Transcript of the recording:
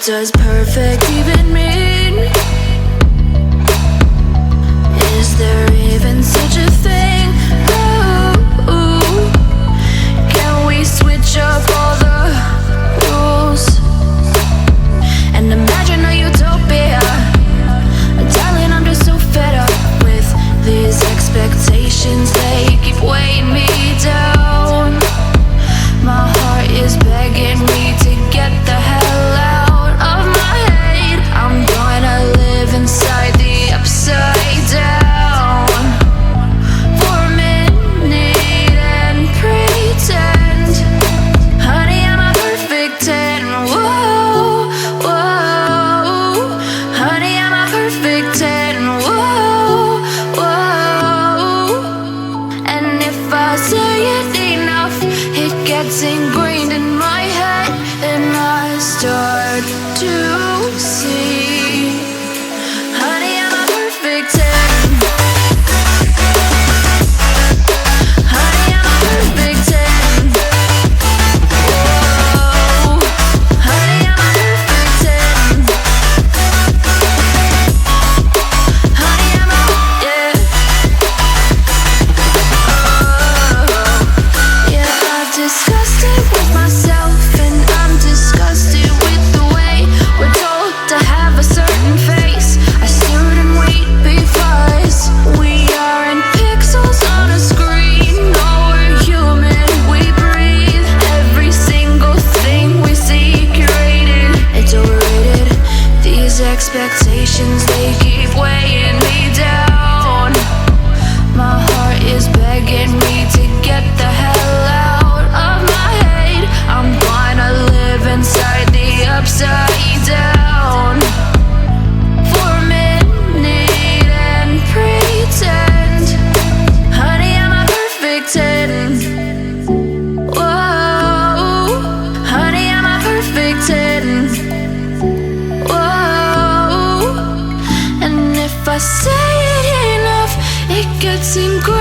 does perfect even mean? Is there even such a thing? Ooh, can we switch up all the rules and imagine a utopia? Darling, I'm just so fed up with these expectations. They keep weighing me down. My heart is begging me to get the hell out of my head. I'm gonna live inside the upside down for a minute and pretend, honey, I'm a perfect 10. Whoa, whoa, honey, I'm a perfect 10. Whoa, whoa, and if I say it enough, it gets ingrained in my head, and I start to see, honey, I'm a perfect 10. Honey, I'm a perfect 10. Whoa, honey, I'm a perfect 10. Honey, I'm a, yeah. Yeah, I've discussed it with myself, and I'm disgusted with the way we're told to have a certain face. I stood and wait because we aren't pixels on a screen. No, we're human, we breathe. Every single thing we see curated, it's overrated. These expectations, they keep weighing me down. My heart is begging me to get the hell out of my head. I'm gonna live inside the upside down for a minute and pretend, honey, I'm a perfect 10. Whoa, honey, I'm a perfect 10. Whoa, and if I say it enough, it gets ingrained